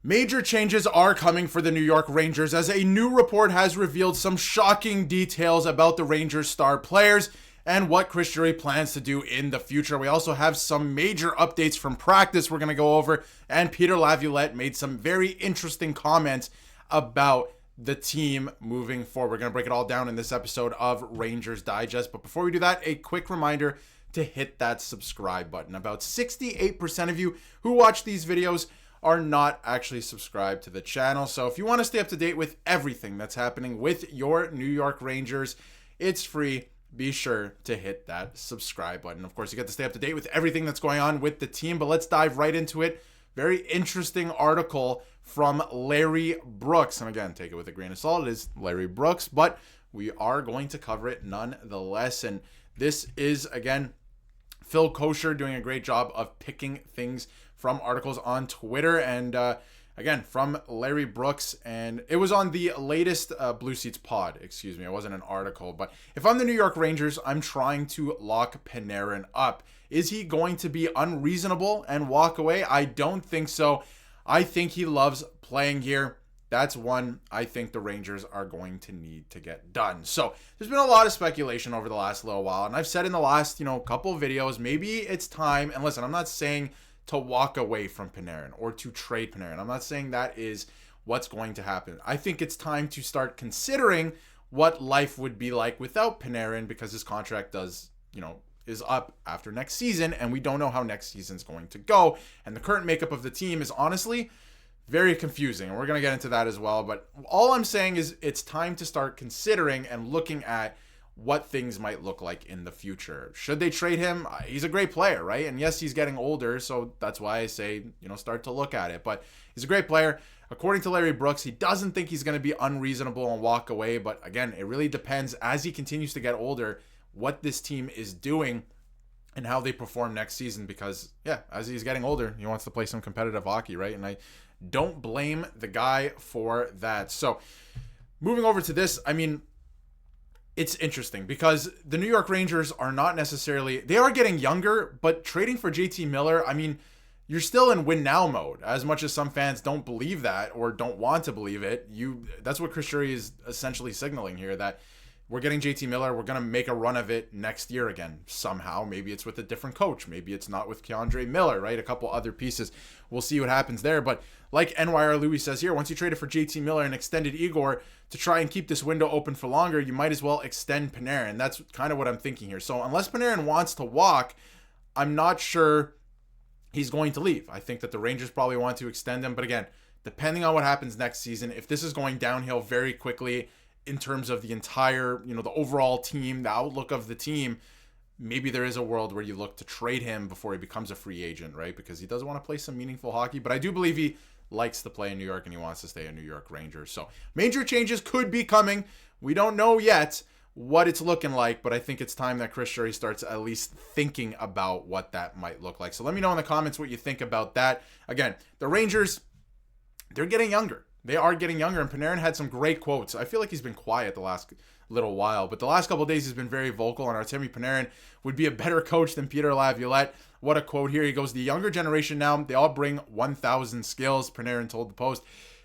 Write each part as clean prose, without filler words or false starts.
Major changes are coming for the New York Rangers as a new report has revealed some shocking details about the Rangers star players and what Chris Drury plans to do in the future. We also have some major updates from practice we're going to go over, and Peter Laviolette made some very interesting comments about the team moving forward. We're going to break it all down in this episode of Rangers Digest. But before we do that, a quick reminder to hit that subscribe button. About 68% of you who watch these videos are not actually subscribed to the channel. So if you want to stay up to date with everything that's happening with your New York Rangers, it's free. Be sure to hit that subscribe button. Of course, you get to stay up to date with everything that's going on with the team, but let's dive right into it. Very interesting article from Larry Brooks. And again, take it with a grain of salt. It is Larry Brooks, but we are going to cover it nonetheless. And this is, again, Phil Kosher doing a great job of picking things from articles on Twitter, and again, from Larry Brooks, and it was on the latest Blue Seats pod, excuse me, it wasn't an article, but if I'm the New York Rangers, I'm trying to lock Panarin up. Is he going to be unreasonable and walk away? I don't think so. I think he loves playing here. That's one I think the Rangers are going to need to get done. So there's been a lot of speculation over the last little while, and I've said in the last, couple of videos, maybe it's time, and listen, I'm not saying to walk away from Panarin or to trade Panarin. I'm not saying that is what's going to happen. I think it's time to start considering what life would be like without Panarin, because his contract is up after next season, and we don't know how next season's going to go. And the current makeup of the team is honestly very confusing, and we're going to get into that as well. But all I'm saying is it's time to start considering and looking at what things might look like in the future. Should they trade him? He's a great player, right? And yes, he's getting older, so that's why I say, start to look at it. But he's a great player. According to Larry Brooks, he doesn't think he's going to be unreasonable and walk away. But again, it really depends as he continues to get older, what this team is doing and how they perform next season. Because, as he's getting older, he wants to play some competitive hockey, right? And I don't blame the guy for that. So moving over to this, it's interesting because the New York Rangers are not necessarily, they are getting younger, but trading for JT Miller, you're still in win now mode. As much as some fans don't believe that or don't want to believe it, that's what Chris Drury is essentially signaling here, that we're getting JT Miller, we're going to make a run of it next year again somehow. Maybe it's with a different coach. Maybe it's not with Keandre Miller, right? A couple other pieces. We'll see what happens there. But like NYR Louis says here, once you traded for JT Miller and extended Igor to try and keep this window open for longer, you might as well extend Panarin. That's kind of what I'm thinking here. So unless Panarin wants to walk, I'm not sure he's going to leave. I think that the Rangers probably want to extend him. But again, depending on what happens next season, if this is going downhill very quickly in terms of the entire, the overall team, the outlook of the team, maybe there is a world where you look to trade him before he becomes a free agent, right? Because he does want to play some meaningful hockey. But I do believe he likes to play in New York and he wants to stay a New York Ranger. So major changes could be coming. We don't know yet what it's looking like, but I think it's time that Chris Drury starts at least thinking about what that might look like. So let me know in the comments what you think about that. Again, the Rangers, they're getting younger. They are getting younger, and Panarin had some great quotes. I feel like he's been quiet the last little while, but the last couple of days he's been very vocal, and Artemi Panarin would be a better coach than Peter Laviolette. What a quote here. He goes, "The younger generation now, they all bring 1,000 skills," Panarin told the Post.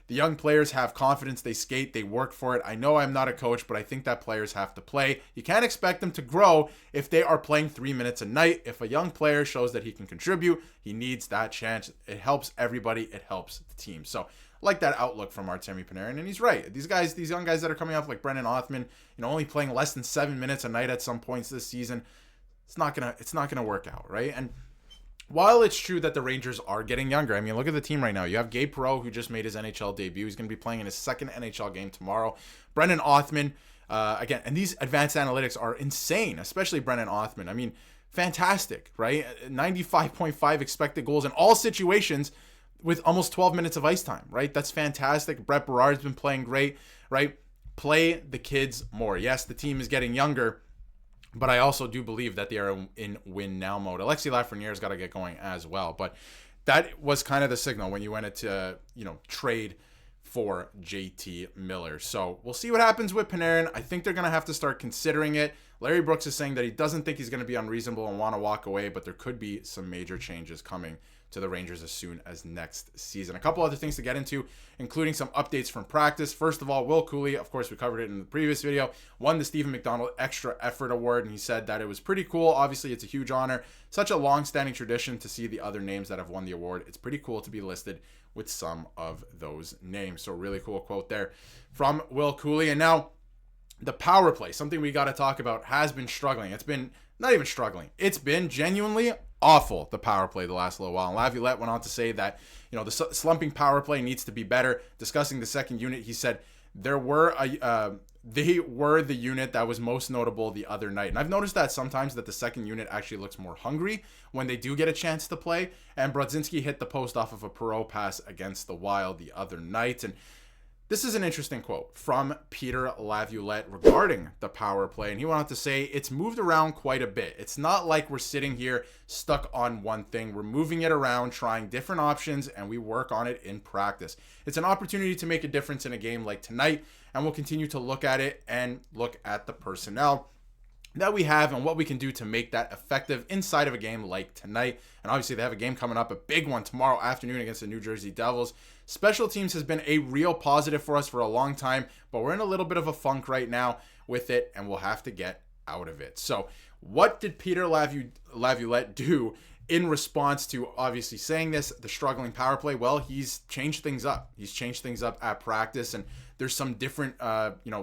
"The young players have confidence. They skate. They work for it. I know I'm not a coach, but I think that players have to play. You can't expect them to grow if they are playing 3 minutes a night. If a young player shows that he can contribute, he needs that chance. It helps everybody. It helps the team." So like that outlook from Artemi Panarin, and he's right. These young guys that are coming up like Brennan Othman, only playing less than 7 minutes a night at some points this season, it's not gonna work out, right? And while it's true that the Rangers are getting younger, look at the team right now. You have Gabe Perreault, who just made his NHL debut. He's going to be playing in his second NHL game tomorrow. Brennan Othman, again, and these advanced analytics are insane, especially Brennan Othman. Fantastic, right? 95.5 expected goals in all situations with almost 12 minutes of ice time, right? That's fantastic. Brett Berard's been playing great, right? Play the kids more. Yes, the team is getting younger, but I also do believe that they are in win now mode. Alexis Lafreniere's got to get going as well, but that was kind of the signal when you went into, trade for JT Miller. So we'll see what happens with Panarin. I think they're going to have to start considering it. Larry Brooks is saying that he doesn't think he's going to be unreasonable and want to walk away, but there could be some major changes coming to the Rangers as soon as next season. A couple other things to get into, including some updates from practice. First of all, Will Cooley, of course, we covered it in the previous video, won the Stephen McDonald Extra Effort Award, and he said that it was pretty cool. Obviously, it's a huge honor. Such a long-standing tradition to see the other names that have won the award. It's pretty cool to be listed with some of those names. So really cool quote there from Will Cooley. And now the power play, something we got to talk about, has been struggling. It's been not even struggling. It's been genuinely awful, the power play, the last little while. And Laviolette went on to say that, the slumping power play needs to be better. Discussing the second unit, he said they were the unit that was most notable the other night. And I've noticed that sometimes that the second unit actually looks more hungry when they do get a chance to play. And Brodzinski hit the post off of a Perreault pass against the Wild the other night. And this is an interesting quote from Peter Laviolette regarding the power play. And he went on to say, it's moved around quite a bit. It's not like we're sitting here stuck on one thing. We're moving it around, trying different options, and we work on it in practice. It's an opportunity to make a difference in a game like tonight, and we'll continue to look at it and look at the personnel that we have and what we can do to make that effective inside of a game like tonight. And obviously they have a game coming up, a big one tomorrow afternoon against the New Jersey Devils. Special teams has been a real positive for us for a long time, but we're in a little bit of a funk right now with it, and we'll have to get out of it. So what did Peter Laviolette do in response to obviously saying this, the struggling power play? Well, he's changed things up. He's changed things up at practice, and there's some different,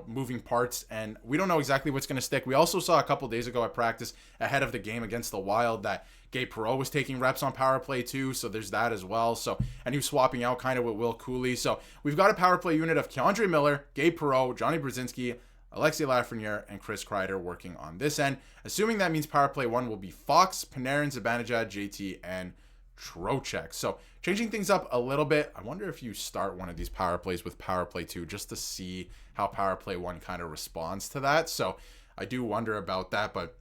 moving parts, and we don't know exactly what's going to stick. We also saw a couple days ago at practice ahead of the game against the Wild that Gabe Perreault was taking reps on power play too, so there's that as well. So, and he was swapping out kind of with Will Cooley. So we've got a power play unit of K'Andre Miller, Gabe Perreault, Johnny Brodzinski, Alexei Lafreniere, and Chris Kreider working on this end. Assuming that means power play 1 will be Fox, Panarin, Zibanejad, JT, and Trocheck. So changing things up a little bit. I wonder if you start one of these power plays with power play 2 just to see how power play 1 kind of responds to that. So I do wonder about that, but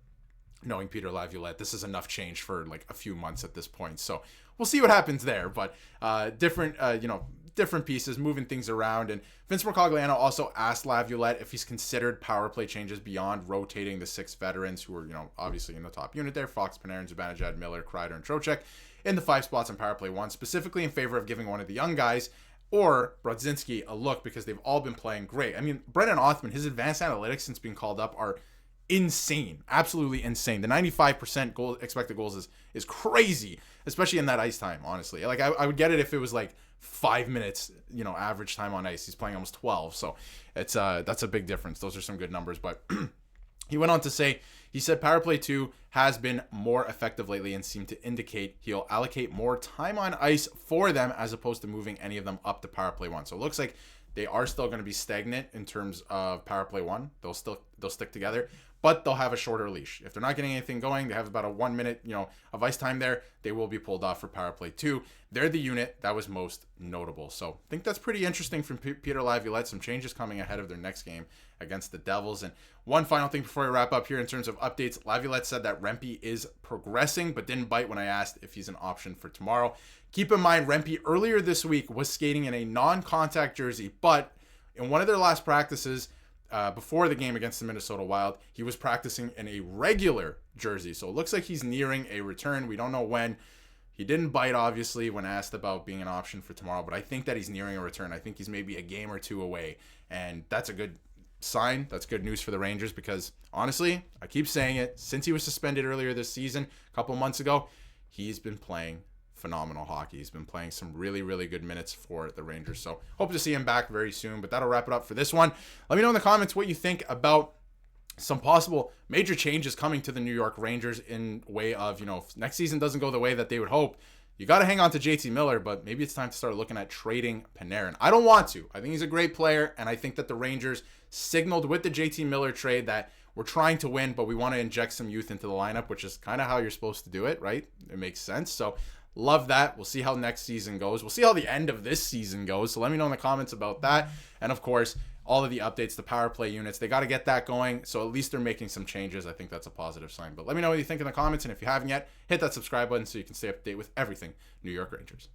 knowing Peter Laviolette, this is enough change for like a few months at this point. So we'll see what happens there, but different pieces, moving things around. And Vince Mercogliano also asked Laviolette if he's considered power play changes beyond rotating the 6 veterans who are, obviously in the top unit there, Fox, Panarin, Zibanejad, Miller, Kreider, and Trocheck, in the 5 spots on power play 1, specifically in favor of giving one of the young guys or Brodzinski a look because they've all been playing great. I mean, Brennan Othmann, his advanced analytics since being called up are insane, absolutely insane. The 95% expected goals is crazy, especially in that ice time, honestly. Like I would get it if it was like 5 minutes, average time on ice. He's playing almost 12, so it's that's a big difference. Those are some good numbers, but he went on to say, he said power play 2 has been more effective lately and seemed to indicate he'll allocate more time on ice for them as opposed to moving any of them up to power play 1. So it looks like they are still going to be stagnant in terms of power play 1. They'll stick together, but they'll have a shorter leash. If they're not getting anything going, they have about a 1 minute, of ice time there. They will be pulled off for power play 2. They're the unit that was most notable. So I think that's pretty interesting from Peter Laviolette. Some changes coming ahead of their next game against the Devils. And one final thing before we wrap up here in terms of updates, Laviolette said that Rempe is progressing, but didn't bite when I asked if he's an option for tomorrow. Keep in mind, Rempe earlier this week was skating in a non-contact jersey, but in one of their last practices, before the game against the Minnesota Wild, he was practicing in a regular jersey. So it looks like he's nearing a return. We don't know when. He didn't bite, obviously, when asked about being an option for tomorrow, but I think that he's nearing a return. I think he's maybe a game or 2 away, and that's a good sign. That's good news for the Rangers because, honestly, I keep saying it, since he was suspended earlier this season, a couple months ago, he's been playing phenomenal hockey. He's been playing some really, really good minutes for the Rangers. So hope to see him back very soon, but that'll wrap it up for this one. Let me know in the comments what you think about some possible major changes coming to the New York Rangers in way of, if next season doesn't go the way that they would hope, you got to hang on to JT Miller, but maybe it's time to start looking at trading Panarin. I don't want to. I think he's a great player, and I think that the Rangers signaled with the JT Miller trade that we're trying to win, but we want to inject some youth into the lineup, which is kind of how you're supposed to do it, right? It makes sense. So love that. We'll see how next season goes. We'll see how the end of this season goes. So let me know in the comments about that. And of course, all of the updates, the power play units, they got to get that going. So at least they're making some changes. I think that's a positive sign. But let me know what you think in the comments. And if you haven't yet, hit that subscribe button so you can stay up to date with everything New York Rangers.